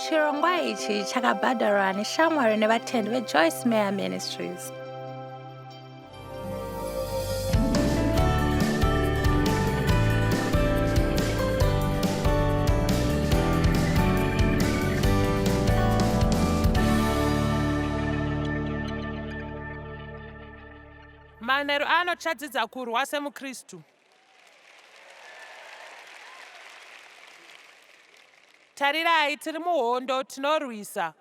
Chirongwa ichi chakabhadharwa neshamwari nevatendi veJoyce Meyer Ministries. Manheru anochadzidza kurwa seMuKristu. Tarirai, tiri muhondo tinorwisa,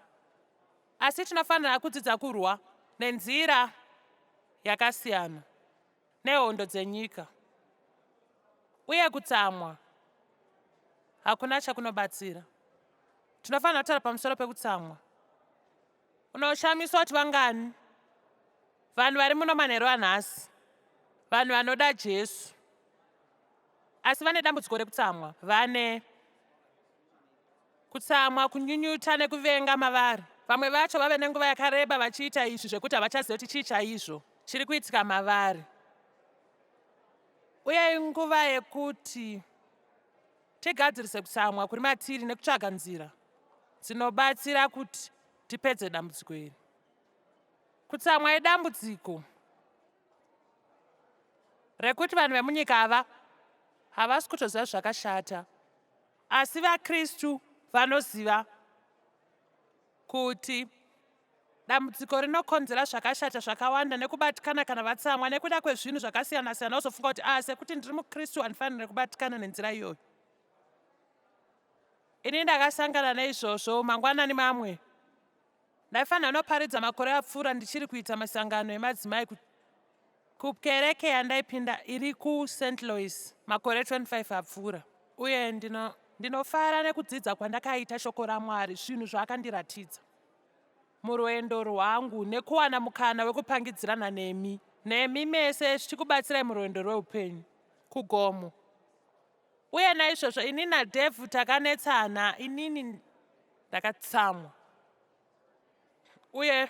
asi tinofanira kudzidza kurwa nenzira yakasiyana nehondo dzenyika. Uye kutsamwa hakuna chakunobatsira. Tinofanira kutaura pamusoro pekutsamwa. Unoshamiswa kuti vangani vanhu vari muno manheru anhasi, vanhu vanoda Jesu, asi vane dambudziko rekutsamwa. Vane kutsamwa, kunyunyuta nekuvenga mavari. Vamwe vacho vave nenguva yakareba vachiita izvi zvekuti havachazivi kuti chii chaizvo chiri kuitika mavari. Uye inguva yekuti tigadzirise kutsamwa kuri matiri nekutsvaga nzira dzinobatsira kuti tipedze dambudziko iri. Kutsamwa idambudziko rekuti vanhu vemunyika ava havasi kutoziva zvakashata, asi vaKristu vanoziva kuti dambudziko rinokonzera zvakashata zvakawanda nekubatikana kana vatsamwa nekuda kwezvinhu zvakasiyana siyana. Uzofunga kuti sekuti ndiri muKristu handifaniri kubatikana nenzira iyoyo. Ini ndakasangana neizvozvo mangwanani mamwe. Ndaifanira noparidza makore apfuura ndichiri kuita masangano emadzimai kukereke yandaipinda iri kuSt. Louis makore 25 apfuura. Uye ndinofara nekudzidza kwandakaita shoko raMwari, zvinhu zvaakandiratidza murwendo rwangu nekuwana mukana wekupangidzirana nemi mese zvichikubatsirai murwendo rweupenyu kugomo. Uye naizvozvo ini naDevhu takanetsana, inini ndakatsamwa. Uye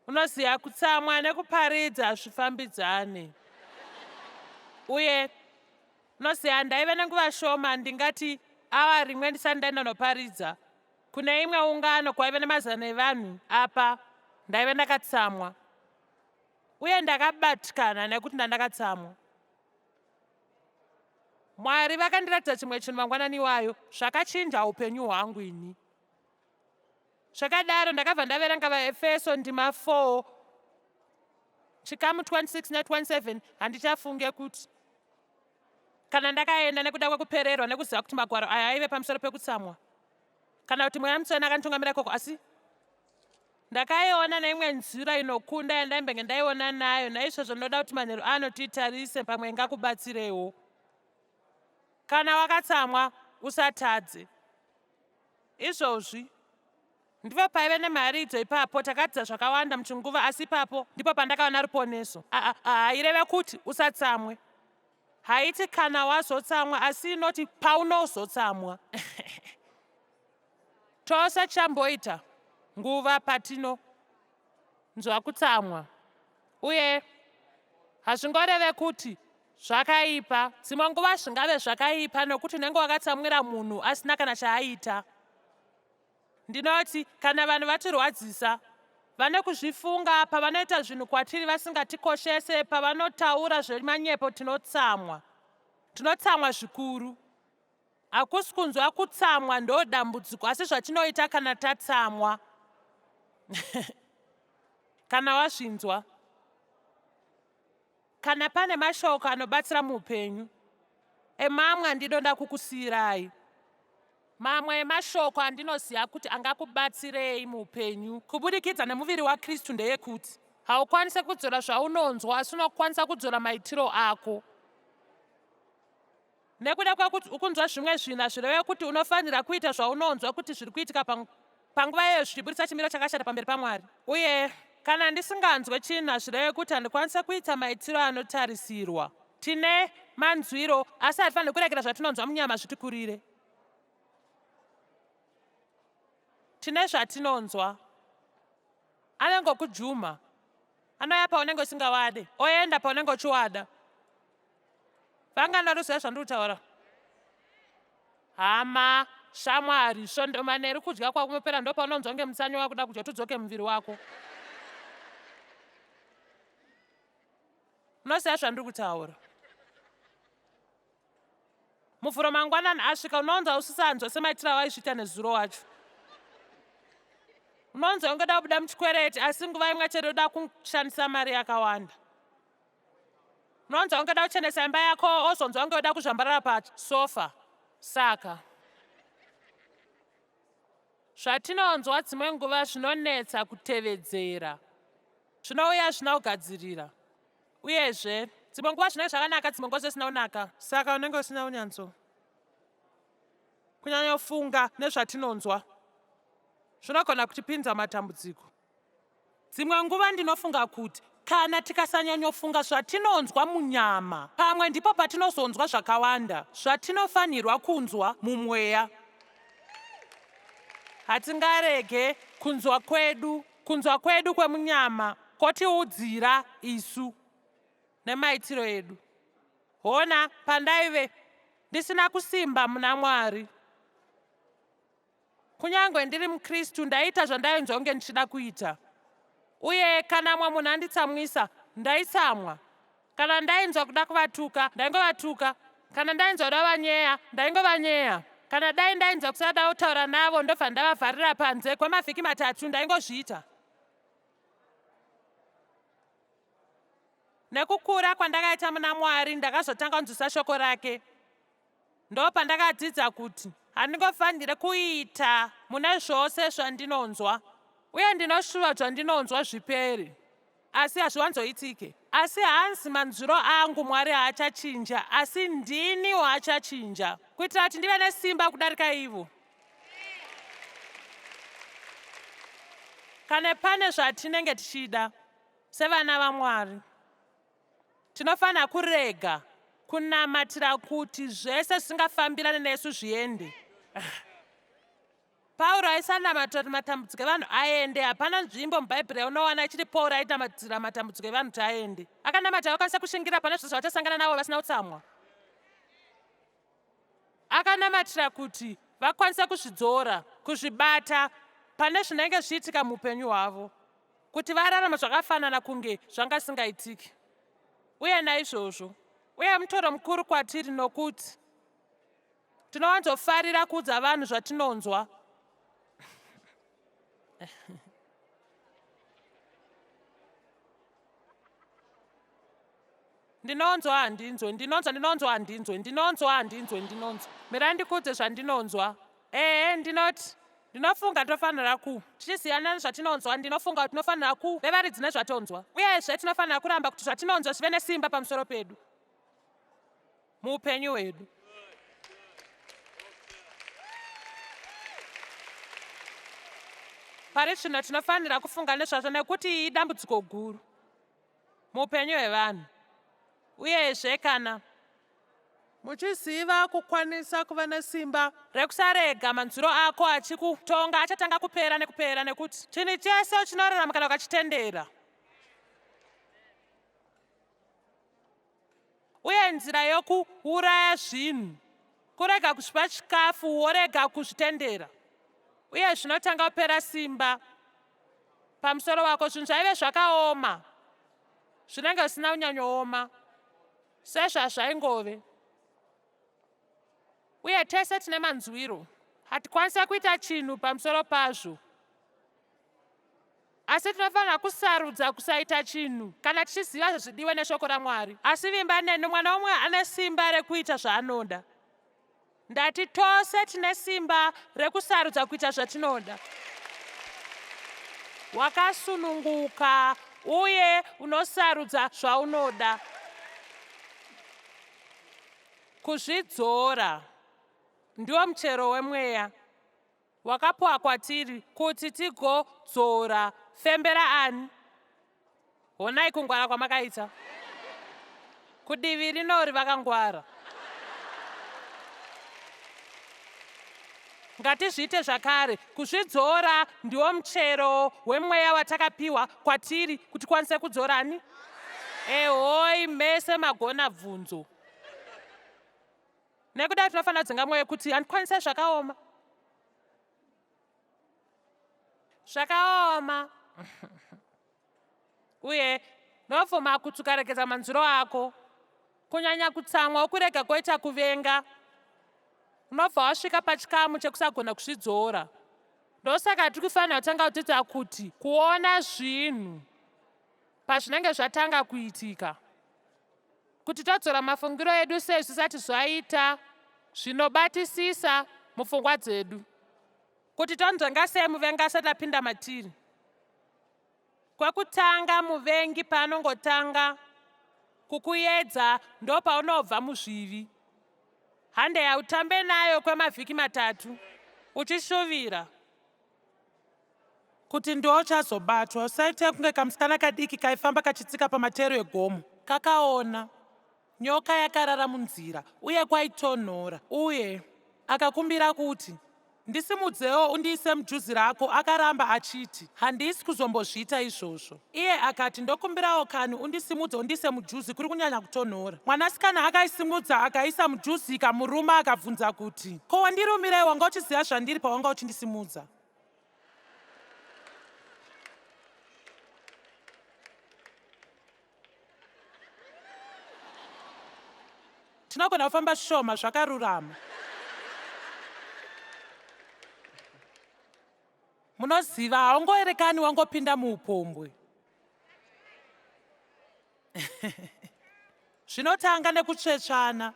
unoziva kutsamwa nekuparidza hazvifambidzane. Uye unoziva ndaive nenguva shoma, ndingati awa rimwe ndisati ndaenda noparidza kune imwe ungano kwaive nemazana evanhu apa, ndaive ndakatsamwa. Uye ndakabatikana nekuti ndandakatsamwa. Mwari vakandiratidza chimwe chinhu mangwanani wayo zvakachinja upenyu hwangu ini. Zvakadaro ndakabva ndaverenga vaEfeso ndima 4 Chikamu 26 ne27. Handichafunge kuti kana ndakaenda nekuda kwekupererwa nekuziva kuti magwaro aya aive pamusoro pekutsamwa, kana kuti mweya mutsvene akanditungamira ikoko, asi ndakaiona neimwe nzira inokunda yandaimbenge ndaiona nayo. Naizvozvo ndinoda kuti manheru ano titarise pamwe ngakubatsirewo. Kana wakatsamwa usatadze. Izvozvi ndipo paive nemhari idzo ipapo. Takadzidza zvakawanda muchinguva, asi ipapo ndipo pandakaona ruponeso. Haireve kuti usatsamwe, haiti kana wazotsamwa, asi inoti paunozotsamwa. Tose chamboita nguva patinonzwa kutsamwa. Uye hazvingoreve kuti zvakaipa. Dzimwe nguva zvingave zvakaipa nokuti unenge wakatsamwira munhu asina kana chaaita. Ndinoti kana vanhu vatirwadzisa, vane kuzvifunga pavanoita zvinhu kwatiri vasingatikoshese, pavanotaura zvemanyepo, tinotsamwa. Tinotsamwa zvikuru. Hakusi kunzwa kutsamwa ndo dambudziko, asi zvatinoita kana tatsamwa. Kana wazvinzwa, kana pane mashoko anobatsira muupenyu, emamwe andinoda kukusiyirai. Mamwe emashoko andinoziva kuti angakubatsirei muupenyu kubudikidza nemuviri waKristu ndeyekuti haukwanisi kudzora zvaunonzwa, asi unokwanisa kudzora maitiro ako. Nekuda kwekuti ukunzwa zvimwe zvinhu hazvireve kuti unofanira kuita zvaunonzwa kuti zviri kuitika panguva iyoyo zvichibudisa chimiro chakashata pamberi paMwari. Uye kana ndisinganzwe chinhu hazvireve kuti handikwanisa kuita maitiro anotarisirwa. Tine manzwiro, asi hatifaniri kuregera zvatinonzwa munyama zvitikurire. Tine zvatinonzva. Anongokujuma, anouya paunenge usingawade, oenda paunenge uchiwada. Vanganoruziva zvandiri kutaura. Hama, shamwari, shondomaneri kudya kwakumopera ndo paunonzwa kunge mutsanyi wako kuda kudya tudzoke muviri wako. Unoziva zvandiri kutaura? Muvhuro mangwanani asvika unonzwa usisanzwa semaitiro waizviita nezuro wacho. Unonzwa ungada kubuda muchikwereti asi nguva imwe chete uda kushandisa mari yakawanda. Unonzwa ungada kuchenesa imba yako ozonzwa unge uda kuzvambarara pasofa. Saka zvatinonzwa dzimwe nguva zvinonetsa kutevedzera, zvinouya zvina kugadzirira. Uyezve dzimwe nguva zvinenge zvakanaka, dzimwe nguva zvisina kunaka. Saka unenge usina unyanzo kunyanyofunga nezvatinonzwa, zvinogona kutipinza matambudziko. Dzimwe nguva ndinofunga kuti kana tikasanyanyofunga zvatinonzwa munyama, pamwe ndipo patinozonzwa zvakawanda zvatinofanirwa kunzwa mumweya. Hatingarege kunzwa kwedu kwemunyama kotiudzira isu nemaitiro edu. Hona pandaive ndisina kusimba muna Mwari, kunyangwe ndiri muKristu ndaita zvandainzwa kunge ndichida kuita. Uye kana mumwe munhu anditsamwisa ndaitsamwa. Kana ndainzwa kuda kuvatuka ndaingovatuka. Kana ndainzwa kuda vanyeya ndaingovanyeya. Kana dai ndainzwa kusada kutaura navo ndobva ndavavharira panze kwemavhiki 3 ndaingozviita. Nekukura kwandakaita muna Mwari ndakazotanga kunzwisa shoko rake. Ndo pandakadzidza kuti handingofanire kuita mune zvose zvandinonzwa, uye ndinoshuva zvandinonzwa zvipere, asi hazviwanzoitike. Asi hanzi manzwiro angu Mwari haachachinja, asi ndini waachachinja, kuitira kuti ndive nesimba kudarika ivo. Kana pane zvatinenge tichida sevana vaMwari, tinofanira kurega kunamatira kuti zvese zvisingafambirane nesu zviende. Pauro aisanamatira kuti matambudziko evanhu aende. Hapana nzvimbo mubhaibheri yaunowana ichiti Pauro ainamatira matambudziko evanhu kuti aende. Akanamatira akwanisa kushingira pane zvose zvavachasangana navo vasina utsamwa. Akanamatira kuti vakwanise kuzvidzora, kuzvibata pane zvinenge zviitika muupenyu hwavo, kuti vararama zvakafanana kunge zvangasingaitiki. Uye naizvozvo, uye mutoro mukuru kwatiri nokuti tinowanzofarira kuudza vanhu zvatinonzwa. Ndinonzwa handinzwe, ndinonzwa handinzwe, ndinonzwa handinzwe, ndinonzwa. Mira ndikuudze zvandinonzwa. Ndinoti ndinofunga tofanira tichiziyana nezvatinonzwa, ndinofunga kuti tinofanira kuvevaridzi nezvatonzwa. Uyezve tinofanira kuramba kuti zvatinonzwa zvive nesimba pamusoro pedu muupenyu hwedu. Pari zvino tinofanira kufunga nezvazvo nekuti idambudziko guru muupenyu hwevanhu. Uyezve kana muchiziva kukwanisa kuva nesimba rekusarega manzwiro ako achikutonga, achatanga kupera nekupera, nekuti chinhu chese chinorarama kana ukachitendera. Uye nzira yokuuraya zvinhu kurega kuzvipa chikafu, worega kuzvitendera. Uye zvinotanga kupera simba pamusoro wako. Zvinhu zvaive zvakaoma zvinenge zvisina kunyanyooma sezvazvaingove. Uye tese tine manzwiro, hatikwanisa kuita chinhu pamusoro pazvo, asi tinofanira kusarudza kusaita chinhu kana tichiziva zvezvidiwe neshoko raMwari. Asi vimba neni, mwana womwe ane simba rekuita zvaanoda. Ndati tose tine simba rekusarudza kuita zvatinoda. Wakasununguka uye unosarudza zvaunoda. Kuzvidzora ndiwo muchero wemweya wakapiwa kwatiri kuti tigodzora. Fembera ani? Honai kungwara kwamakaita. Kudivi rinori vakangwara. Ngatizviite zvakare. Kuzvidzora ndiwo muchero wemweya watakapiwa kwatiri kuti kwanise kudzorani. Ehoi mese magona bvunzo. Nekuda tinofanira kudzinga mweya kuti handikwanisa zvakaoma. zvakaoma. Uye ndobvuma kuti ukaregedza manzwiro ako, kunyanya kutsamwa ukurega kuita kuvenga, unobva wasvika pachikamu chekusagona kuzvidzora. Ndosaka tiri kufanira kutanga kudzidza kuti kuona zvinhu pazvinenge zvatanga kuitika, kuti todzora mafungiro edu sei zvisati zvaita zvinobatisisa mupfungwa dzedu, kuti tonzvenga sei muvengi asati apinda matiri. Kwekutanga muvengi paanongotanga kukuedza ndopaunobva muzvivi. Hande yautambe nayo kwemavhiki 3 uchishuvira kuti ndochazobatwa. Usaite kunge kamusikana kadiki kaifamba kachitsika pamatero egomo. Kakaona nyoka yakarara munzira uye kwaitonhora, uye akakumbira kuti ndisimudzewo undiise mujuzi rako. Akaramba achiti, handisi kuzombozviita izvozvo. Iye akati, ndokumbirawo kani undisimudze undiise mujuzi, kuri kunyanya kutonhora. Mwanasikana akaisimudza akaisa mujuzi, kamuruma akabvunza kuti, ko wandirumirei wanga uchiziva zvandiri pawanga uchindisimudza? Tinogona kufamba shoma, zvakarurama. Munoziva, haungoerekani wangopinda muupombwe. Zvinotanga nekutsvetsvana,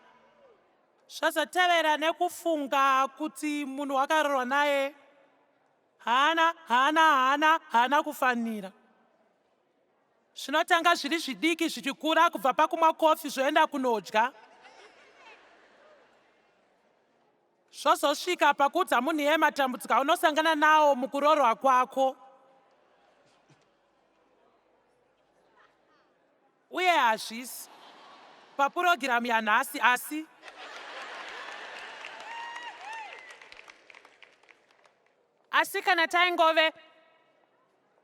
zvazotevera nekufunga kuti munhu wakarorwa naye haana kufanira. Zvinotanga zviri zvidiki zvichikura, kubva pakumwa kofi zvoenda kunodya. Zvozosvika pakuudza munhu iye matambudziko aunosangana nawo mukurorwa kwako. Uye hazvisi papurogiramu yanhasi, asi kana taingove,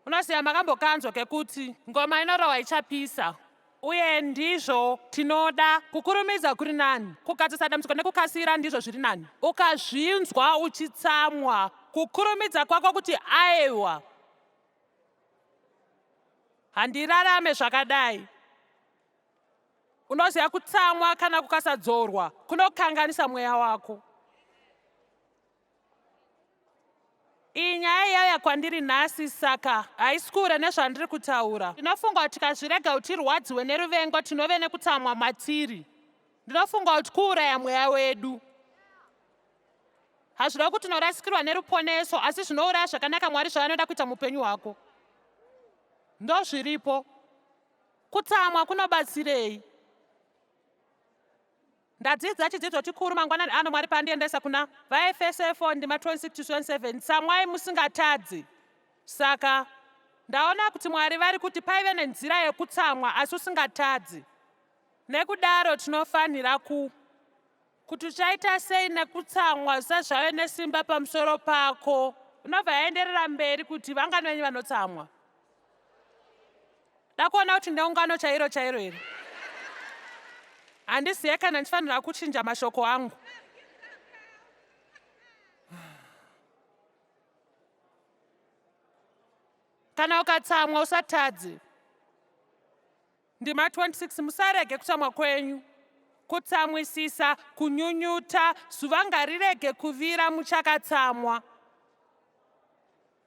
unoziva makambokanzwa kekuti ngoma inorohwa ichapisa. Uye ndizvo tinoda. Kukurumidza kuri nani, kugadzisa dambudziko nekukasira ndizvo zviri nani. Ukazvinzwa uchitsamwa, kukurumidza kwako kuti aiwa, handirarame zvakadai. Unoziva kutsamwa kana kukasadzorwa kunokanganisa mweya wako. Iyi nyaya yauya kwandiri nhasi, saka haisi kure nezvandiri kutaura. Ndinofunga kuti tikazvirega kuti tirwadziwe neruvengo tinove nekutsamwa matiri. Ndinofunga kuti kuuraya mweya wedu. Hazvida kuti unorasikirwa neruponeso, asi zvinouraya zvakanaka Mwari zvaanoda kuita muupenyu hwako. Ndozviripo. Kutsamwa kunobatsirei? Ndadzidza chidzidzo chikuru mangwanani ano Mwari paandiendesa kuna vaEfeso 4:26-27. Tsamwai musingatadzi. Saka ndaona kuti Mwari vari kuti paive nenzira yekutsamwa asi usingatadzi. Nekudaro tinofanira kuti uchaita sei nekutsamwa sezvave nesimba pamusoro pako. Unobva yaenderera mberi kuti vangani venyu vanotsamwa. Ndakuona kuti neungano chairo here. Handizive kana ndifanira kuchinja mashoko angu. Kana ukatsamwa usatadze. Ndima 26, musarege kutsamwa kwenyu. Kutsamwisisa, kunyunyuta, zuva ngarirege kuvira muchakatsamwa.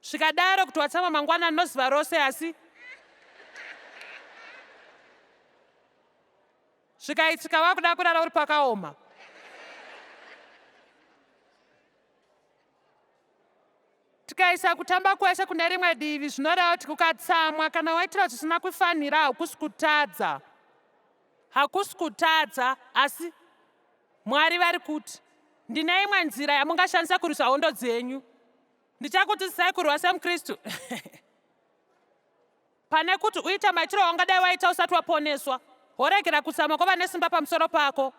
Zvikadaro kuti watsamwa mangwanani noziva rose, asi zvikaitika wakuda kurara uri pakaoma. Tikaisa kutamba kwese kune rimwe divi, zvinoreva kuti kukatsamwa kana waitira zvisina kufanira hakusi kutadza. Hakusi kutadza, asi Mwari vari kuti ndine imwe nzira yamungashandisa kurwisa hondo dzenyu. Ndichakudzidzisai kurwa seMuKristu. Pane kuti uita maitiro aungadai waita usati waponeswa. Woregera kutsamwa kwava nesimba pamusoro pako.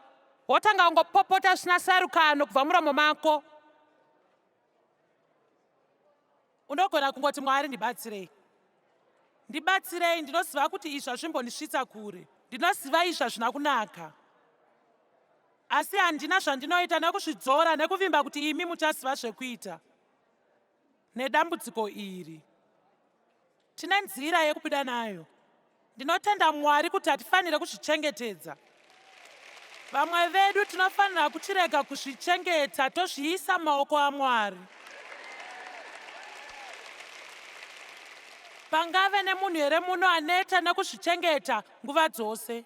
Wotanga ungopopota zvisina sarukano kubva muromo mako. Unogona kungoti, Mwari ndibatsirei. Ndibatsirei, ndinoziva kuti izvi hazvimbondisvitsa kure. Ndinoziva izvi hazvina kunaka. Asi handina zvandinoita nekuzvidzora nekuvimba kuti imi muchaziva zvekuita nedambudziko iri. tine nzira yekubuda nayo. Ndinotenda Mwari kuti hatifanire kuzvichengetedza. Vamwe vedu tinofanira kuchirega kuzvichengeta tozviisa mumaoko aMwari. Pangave nemunhu here muno aneta nekuzvichengeta nguva dzose,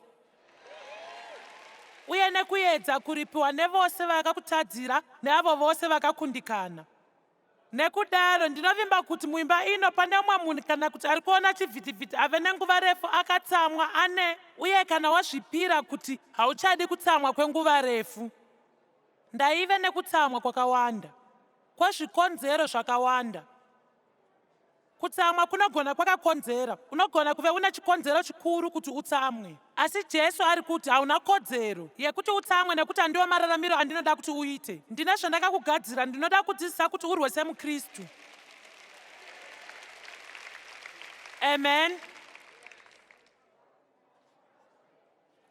uye nekuedza kuripiwa nevose vakakutadzira neavo vose vakakundikana. Nekudaro ndinovimba kuti muimba ino pane umwe munhu kana kuti ari kuona chivhitivhiti ave nenguva refu akatsamwa ane, uye kana wazvipira kuti hauchadi kutsamwa kwenguva refu. Ndaive nekutsamwa kwakawanda, kwezvikonzero zvakawanda. Kutsamwa kunogona kwakakonzera, unogona kuve una chikonzero chikuru kuti utsamwe. Asi Jesu ari kuti hauna kodzero yekuti utsamwe nekuti handiwo mararamiro andinoda kuti uite. Ndine zvandakakugadzira, ndinoda kudzidzisa kuti urwe seMuKristu. Amen.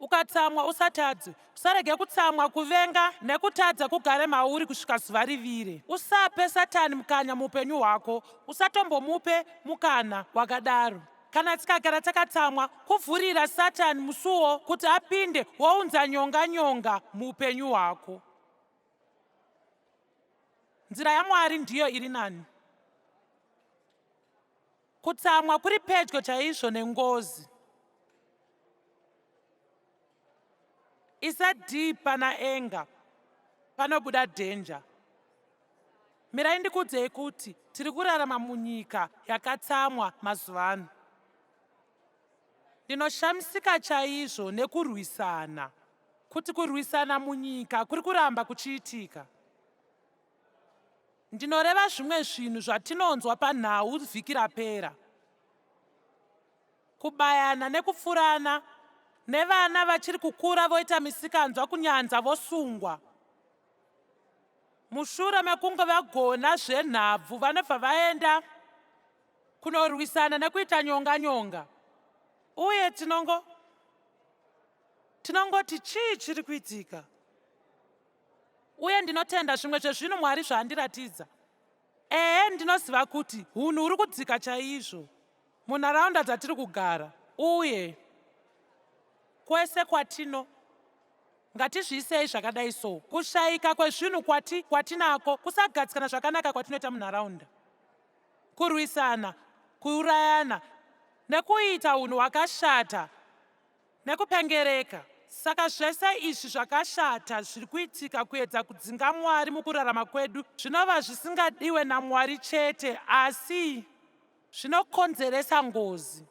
Ukatsamwa usatadze. Usarege kutsamwa, kuvenga nekutadza kugare mauri kusvika zuva rivire. Usape Satani mukanya muupenyu hwako. Usatombomupe mukana wakadaro. Kana tikagara takatsamwa, kuvhurira Satani musuwo kuti apinde wounza nyonga muupenyu hwako. Nzira yaMwari ndiyo iri nani. Kutsamwa kuri pedyo chaizvo nengozi. Isadhipa naenga panobuda dhenja. Mirai ndikuudzei kuti tiri kurarama munyika yakatsamwa mazuva ano. Ndinoshamisika chaizvo nekurwisana, kuti kurwisana munyika kuri kuramba kuchiitika. Ndinoreva zvimwe zvinhu zvatinonzwa panhau vhiki rapera. Kubayana nekufurana, nevana vachiri kukura voita misikanzwa kunyanza vosungwa. Mushure mekunge vagona zvenhabvu vanobva vaenda kunorwisana nekuita nyonga. Uye tinongoti chii chiri kuitika? Uye ndinotenda zvimwe zvezvinhu Mwari zvaandiratidza. Ndinoziva kuti hunhu huri kudzika chaizvo munharaunda dzatiri kugara. Uye kwese kwatino ngatizviisei zvakadai so. Kushayika kwezvinhu kwatinako kusagadzikana zvakanaka kwatinoita munharaunda. Kurwisana, kuurayana, nekuita unhu hwakashata, nekupengereka. Saka zvese izvi zvakashata zviri kuitika kuedza kudzinga Mwari mukurarama kwedu zvinova zvisingadiwe naMwari chete, asi zvinokonzeresa ngozi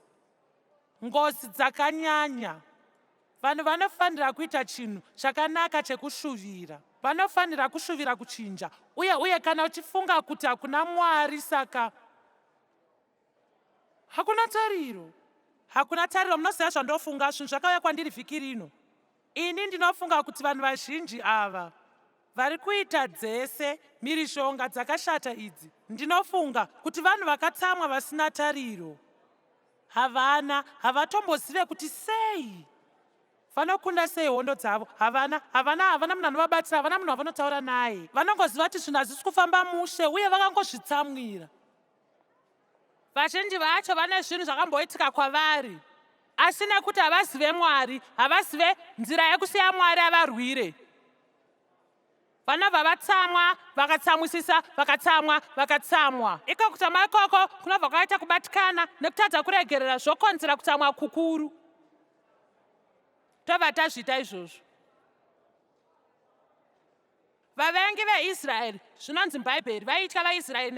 dzakanyanya. Vanhu vanofanira kuita chinhu chakanaka chekushuvira. Vanofanira kushuvira kuchinja. Uye kana uchifunga kuti hakuna Mwari, saka hakuna tariro. Munoziva zvandofunga, zvinhu zvakauya kwandiri vhiki rino. Ini ndinofunga kuti vanhu vazhinji ava vari kuita dzese mhirizhonga dzakashata idzi, ndinofunga kuti vanhu vakatsamwa vasina tariro. Havatombozive kuti sei vanokunda sei hondo dzavo. Havana munhu anovabatsira, havana munhu wavanotaura naye. Vanongoziva kuti zvinhu hazvisi kufamba mushe, uye vakangozvitsamwira. Vazhinji vacho vane zvinhu zvakamboitika kwavari, asi nekuti havazive Mwari, havazive nzira yekusiya Mwari avarwire. Vanobva vatsamwa, vakatsamwisisa, vakatsamwa. Iko kutsamwa ikoko kunobva kwaita kubatikana nekutadza kuregerera zvokonzera kutsamwa kukuru. Tobva tazviita izvozvo. Vavengi veIsraeri, zvinonzi muBhaibheri, vaiitya vaIsraeri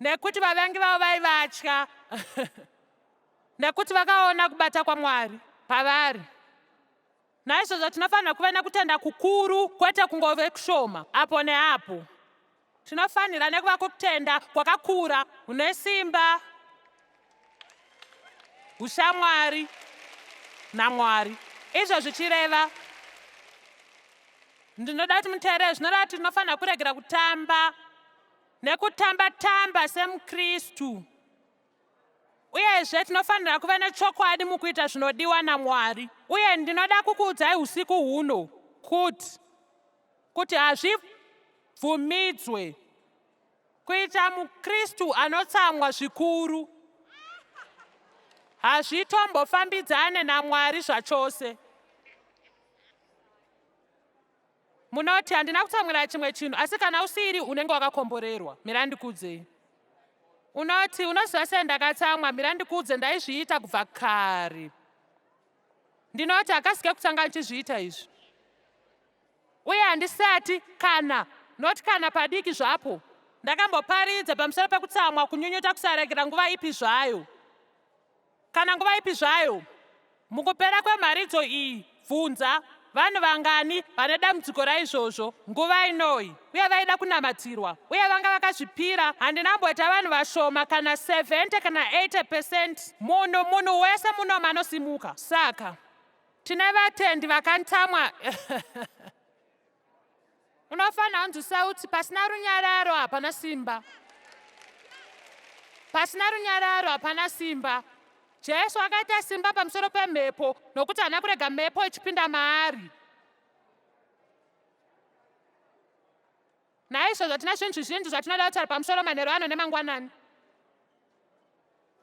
nekuti vavengi vavo vaivatya nekuti vakaona kubata kwaMwari pavari. Naizvozvo tinofanira kuva nekutenda kukuru, kwete kungove kushoma apo neapo. Tinofanira nekuva kutenda kwakakura, une simba, ushamwari naMwari. Izvo zvichireva, ndinoda kuti muteerere, zvinoreva kuti tinofanira kuregera kutamba nekutamba seMuKristu. Uyezve tinofanira kuva nechokwadi mukuita zvinodiwa naMwari. Uye ndinoda kukuudzai usiku huno kuti hazvibvumidzwe kuita muKristu anotsamwa zvikuru. hazvitombofambidzane naMwari zvachose. Munoti handina kutsamwira chimwe chinhu, asi kana usiri unenge wakakomborerwa. Mira ndikuudzei. Unoti unoziva sei ndakatsamwa? Mira ndikuudze, ndaizviita kubva kare. Ndinoti akasike kutanga ndichizviita izvi. Uye handisati kana, noti kana padiki zvapo. Ndakamboparidza pamusoro pekutsamwa, kunyunyuta kusaregera nguva ipi zvayo. Kana nguva ipi zvayo, mukupera kwemharidzo iyi, bvunza vanhu vangani vane dambudziko raizvozvo nguva inoyi, uye vaida kunamatirwa, uye vanga vakazvipira. Handinambota vanhu vashoma, kana 70 kana 80%. Munhu wese muno manosimuka. Saka tine vatendi vakatsamwa. Unofanira kunzwisa kuti pasina runyararo hapana simba. Pasina runyararo hapana simba. Jesu akaita simba pamusoro pemhepo, nokuti haana kurega mhepo ichipinda maari. Naizvozvo tina zvinhu zvizhinji zvatinoda kutaura pamusoro manheru ano nemangwanani.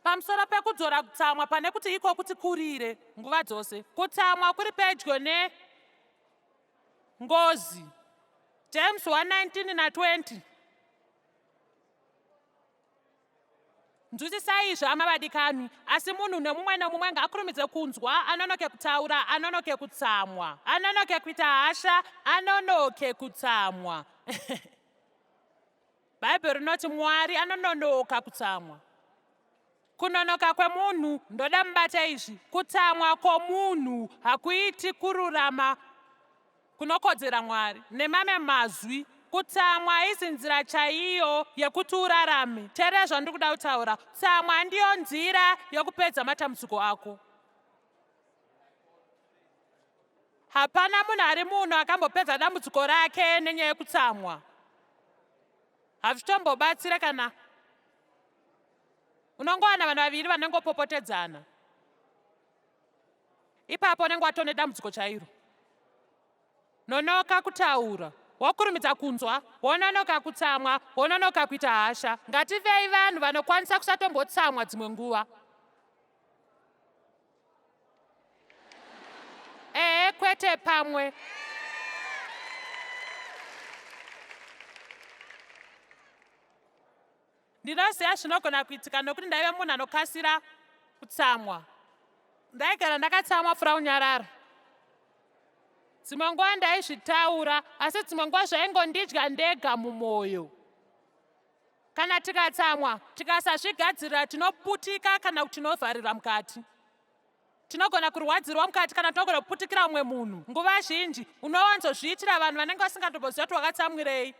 Pamusoro pekudzora kutsamwa pane kuti iko kuti kurire nguva dzose. Kutsamwa kuri pedyo nengozi. James 1:19 na 20. Nzwisisai izvi hama vadikani, asi munhu nemumwe nemumwe ngaakurumidze kunzwa, anonoke kutaura, anonoke kutsamwa, anonoke kuita hasha, anonoke kutsamwa. Bhaibheri rinoti Mwari anononoka kutsamwa. Kunonoka kwemunhu, ndoda mubate izvi, kutsamwa kwomunhu hakuiti kururama kunokodzera Mwari. Nemamwe mazwi, kutsamwa isi nzira chaiyo yekuti urarame. Teerera zvandiri kuda kutaura. Tsamwa ndiyo nzira yokupedza matambudziko ako. Hapana munhu ari muno akambopedza dambudziko rake nenyaya yekutsamwa. Hazvitombobatsire kana unongowana vanhu vaviri vanongopopotedzana. Ipapo unenge watova nedambudziko chairo. Nonoka kutaura, wokurumidza kunzwa, wononoka kutsamwa, wononoka kuita hasha. Ngativei vanhu vanokwanisa kusatombotsamwa dzimwe nguva. Kwete pamwe. Ndinoziva zvinogona kuitika nokuti ndaive munhu anokasira kutsamwa. Ndaigara ndakatsamwa fura unyarara. Dzimwe nguva ndaizvitaura, asi dzimwe nguva zvaingondidya ndega mumwoyo. Kana tikatsamwa, tikasazvigadzirira tinoputika kana kuti tinovharirwa mukati. Tinogona kurwadzirwa mukati kana tinogona kuputikira mumwe munhu. Nguva zhinji unowanzozviitira vanhu vanenge vasingatomboziva kuti wakatsamwirei.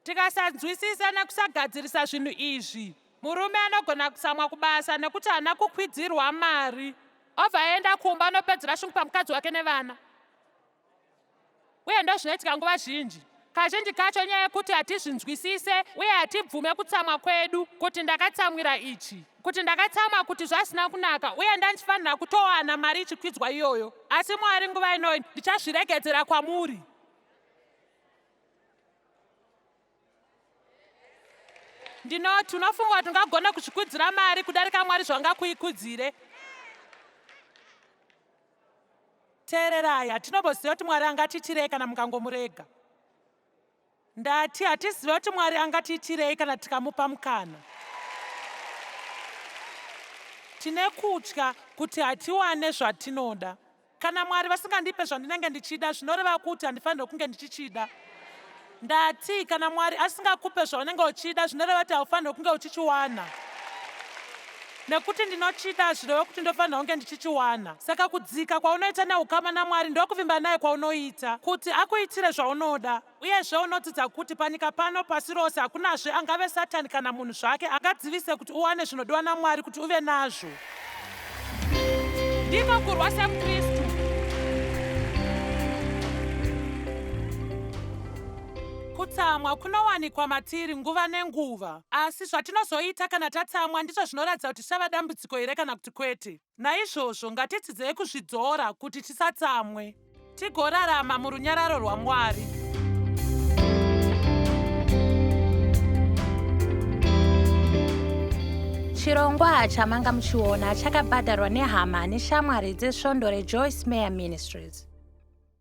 Tikasanzwisisa nekusagadzirisa zvinhu izvi, murume anogona kutsamwa kubasa nekuti haana kukwidzirwa mari. Obva aenda kumba anopedzera shungupa mukadzi wake nevana. Uye ndozvinoitika nguva zhinji. Kazhinji kacho nyaya yekuti hatizvinzwisise uye hatibvume kutsamwa kwedu, kuti ndakatsamwira ichi, kuti ndakatsamwa kuti zvasina kunaka, uye ndandifanira kutowana mari ichikwidzwa iyoyo. Asi Mwari nguva inoyi ndichazviregedzera kwamuri. Ndinoti unofunga kuti ungagona kuzvikwidzira mari kudarika Mwari zvangakuikudzire. Teererai, hatinomboziva kuti Mwari angatiitirei kana mukangomurega. Ndati hatizive kuti Mwari angatiitirei kana tikamupa mukana. Tine kutya kuti hatiwane zvatinoda. Kana Mwari vasingandipe zvandinenge ndichida, zvinoreva kuti handifanirwi kunge ndichichida. Ndati kana Mwari asingakupe zvaunenge uchida, zvinoreva kuti haufanirwi kunge uchichiwana. Nekuti ndinochida zvireva kuti ndofanirwa kunge ndichichiwana. Saka kudzika kwaunoita neukama naMwari ndokuvimba naye kwaunoita, kuti akuitire zvaunoda. Uyezve unodzidza kuti panyika pano pasi rose hakunazve angave Satani kana munhu zvake angadzivise kuti uwane zvinodiwa naMwari kuti uve nazvo. Ndiko kurwa seMuKristu. Kutsamwa kunowanikwa matiri nguva nenguva, asi zvatinozoita kana tatsamwa ndizvo zvinoratidza kuti tichava dambudziko here kana kuti kwete. Naizvozvo ngatidzidzei kuzvidzora kuti tisatsamwe, tigorarama murunyararo rwaMwari. chirongwa chamanga muchiona chakabhadharwa nehama neshamwari dzesvondo reJoyce Meyer Ministries.